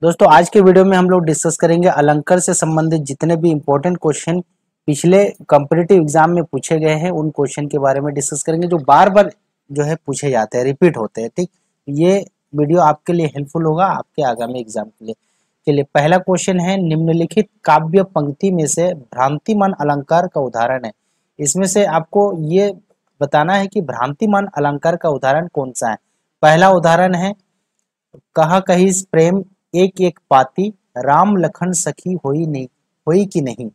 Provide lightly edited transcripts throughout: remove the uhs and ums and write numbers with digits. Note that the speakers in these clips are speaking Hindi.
दोस्तों आज के वीडियो में हम लोग डिस्कस करेंगे अलंकार से संबंधित जितने भी इम्पोर्टेंट क्वेश्चन पिछले कॉम्पिटिटिव एग्जाम में पूछे गए हैं उन क्वेश्चन के बारे में डिस्कस करेंगे जो बार बार जो है पूछे जाते हैं, रिपीट होते हैं। ठीक, ये वीडियो आपके लिए हेल्पफुल होगा आपके आगामी एग्जाम के लिए। चलिए, पहला क्वेश्चन है, निम्नलिखित काव्य पंक्ति में से भ्रांतिमान अलंकार का उदाहरण है। इसमें से आपको ये बताना है कि भ्रांतिमान अलंकार का उदाहरण कौन सा है। पहला उदाहरण है, कहा कही प्रेम एक एक पाती, राम लखन सखी होई नहीं, होई कि नहीं।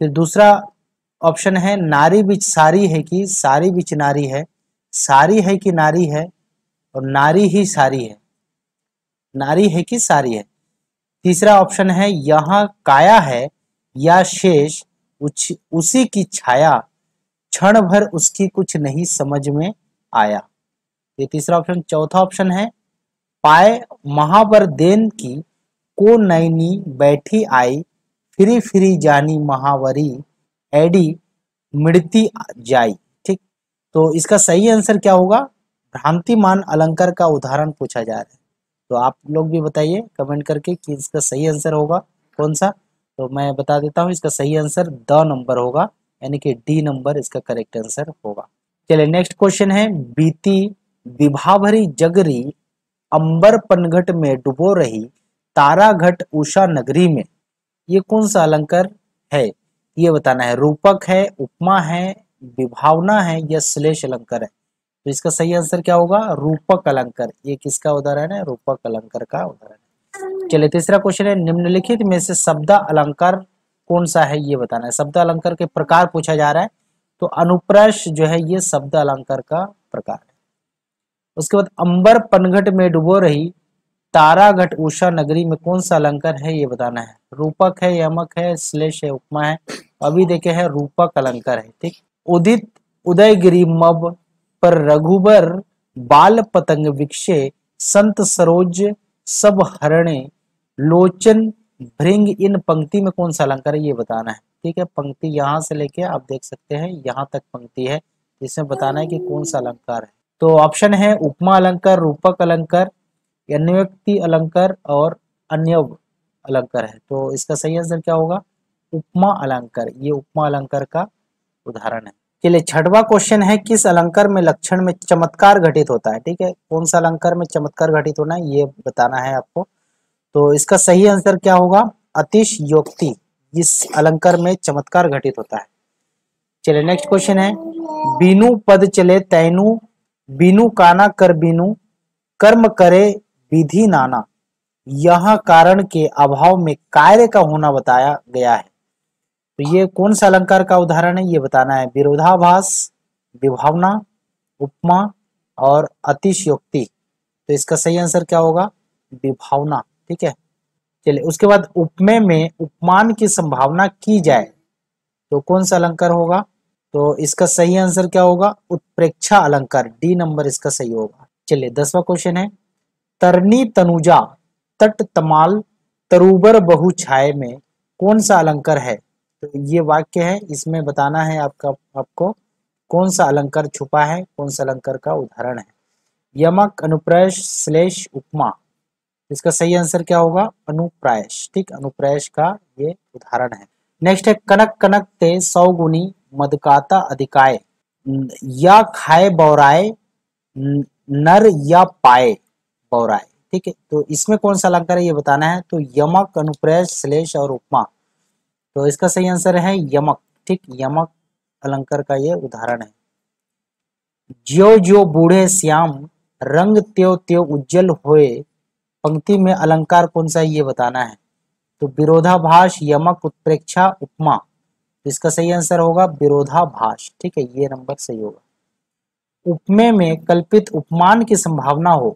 फिर दूसरा ऑप्शन है, नारी बिच सारी है कि सारी बिच नारी है, सारी है कि नारी है, और नारी ही सारी है, नारी है कि सारी है। तीसरा ऑप्शन है, यहाँ काया है या शेष उसी की छाया, क्षण भर उसकी कुछ नहीं समझ में आया। ये तीसरा ऑप्शन। चौथा ऑप्शन है, पाए महावर देन की को नैनी बैठी आई, फिरी फिरी जानी महावरी एडी मिड़ती जाई। ठीक, तो इसका सही आंसर क्या होगा? भ्रांतिमान अलंकार का उदाहरण पूछा जा रहा है, तो आप लोग भी बताइए कमेंट करके कि इसका सही आंसर होगा कौन सा। तो मैं बता देता हूँ, इसका सही आंसर द नंबर होगा, यानी कि डी नंबर इसका करेक्ट आंसर होगा। चलिए, नेक्स्ट क्वेश्चन है, बीती विभाभरी जगरी अंबर पनघट में डुबो रही, तारा घट उषा नगरी में। ये कौन सा अलंकार है ये बताना है। रूपक है, उपमा है, विभावना है या श्लेष अलंकार है। तो इसका सही आंसर क्या होगा? रूपक अलंकार। ये किसका उदाहरण है? रूपक अलंकार का उदाहरण है। चलिए, तीसरा क्वेश्चन है, निम्नलिखित में से शब्द अलंकार कौन सा है ये बताना है। शब्द अलंकार के प्रकार पूछा जा रहा है, तो अनुप्रास जो है ये शब्द अलंकार का प्रकार है। उसके बाद, अंबर पनघट में डुबो रही, तारा घट उषा नगरी में कौन सा अलंकार है ये बताना है। रूपक है, यमक है, श्लेष है, उपमा है। अभी देखे है रूपक अलंकार है। ठीक, उदित उदयगिरी मब पर रघुबर बाल पतंग विक्षे, संत सरोज सब हरणे लोचन भृंग। इन पंक्ति में कौन सा अलंकार है ये बताना है। ठीक है, पंक्ति यहाँ से लेके आप देख सकते हैं यहाँ तक पंक्ति है, इसमें बताना है कि कौन सा अलंकार है। तो ऑप्शन है, उपमा अलंकार, रूपक अलंकार, अन्योक्ति अलंकार और अन्यव अलंकार है। तो इसका सही आंसर क्या होगा? उपमा अलंकार। ये उपमा अलंकार का उदाहरण है। चलिए, छठवां क्वेश्चन है, किस अलंकार में लक्षण में चमत्कार घटित होता है। ठीक है, कौन सा अलंकार में चमत्कार घटित होना है ये बताना है आपको। तो इसका सही आंसर क्या होगा? अतिशयोक्ति। इस अलंकार में चमत्कार घटित होता है। चलिए, नेक्स्ट क्वेश्चन है, बीनू पद चले तैनू, बीनू काना कर बीनू, कर्म करे विधि नाना। यह कारण के अभाव में कार्य का होना बताया गया है। तो ये कौन सा अलंकार का उदाहरण है ये बताना है। विरोधाभास, विभावना, उपमा और अतिशयोक्ति। तो इसका सही आंसर क्या होगा? विभावना। ठीक है, चलिए, उसके बाद, उपमेय में उपमान की संभावना की जाए तो कौन सा अलंकार होगा। तो इसका सही आंसर क्या होगा? उत्प्रेक्षा अलंकार। डी नंबर इसका सही होगा। चलिए, 10वां क्वेश्चन है, तरनी तनुजा तट तमाल तरुबर बहु छाये में कौन सा अलंकार है। तो ये वाक्य है, इसमें बताना है आपको कौन सा अलंकार छुपा है, कौन सा अलंकार का उदाहरण है। यमक, अनुप्रास, श्लेष, उपमा। इसका सही आंसर क्या होगा? अनुप्रास। ठीक, अनुप्रास का ये उदाहरण है। नेक्स्ट है, कनक कनक ते सौगुनी मदकाता अधिकाय, या खाए बौराए नर या पाए बौराए। ठीक है, तो इसमें कौन सा अलंकार है ये बताना है। तो यमक, अनुप्रास, श्लेष और उपमा। तो इसका सही आंसर है यमक। ठीक, यमक अलंकार का ये उदाहरण है। ज्यो ज्यो बूढ़े श्याम, रंग त्यो त्यो उज्जवल होए, पंक्ति में अलंकार कौन सा है ये बताना है। तो विरोधाभास, यमक, उत्प्रेक्षा, उपमा। तो इसका सही आंसर होगा विरोधाभास। ठीक है, ये नंबर सही होगा। उपमेय में कल्पित उपमान की संभावना हो।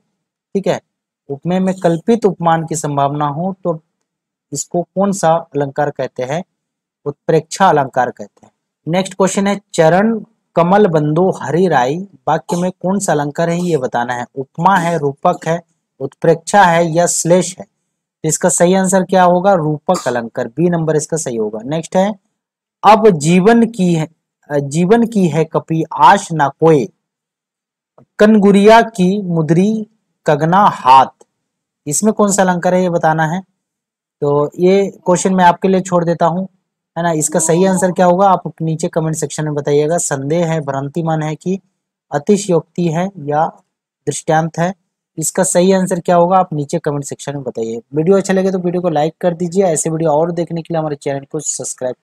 ठीक है, उपमेय में कल्पित उपमान की संभावना हो तो इसको कौन सा अलंकार कहते हैं? उत्प्रेक्षा अलंकार कहते हैं। नेक्स्ट क्वेश्चन है, चरण कमल बंदो हरि राई, वाक्य में कौन सा अलंकार है ये बताना है। उपमा है, रूपक है, उत्प्रेक्षा है या श्लेष है। तो इसका सही आंसर क्या होगा? रूपक अलंकार। बी नंबर इसका सही होगा। नेक्स्ट है, अब जीवन की है कपि आश ना कोय, कनगुरिया की मुद्री कगना हाथ। इसमें कौन सा अलंकार है ये बताना है। तो ये क्वेश्चन मैं आपके लिए छोड़ देता हूँ, है ना। इसका सही आंसर क्या होगा आप नीचे कमेंट सेक्शन में बताइएगा। संदेह है, भ्रांतिमान है कि अतिशयोक्ति है या दृष्टांत है। इसका सही आंसर क्या होगा आप नीचे कमेंट सेक्शन में बताइए। वीडियो अच्छा लगे तो वीडियो को लाइक कर दीजिए। ऐसे वीडियो और देखने के लिए हमारे चैनल को सब्सक्राइब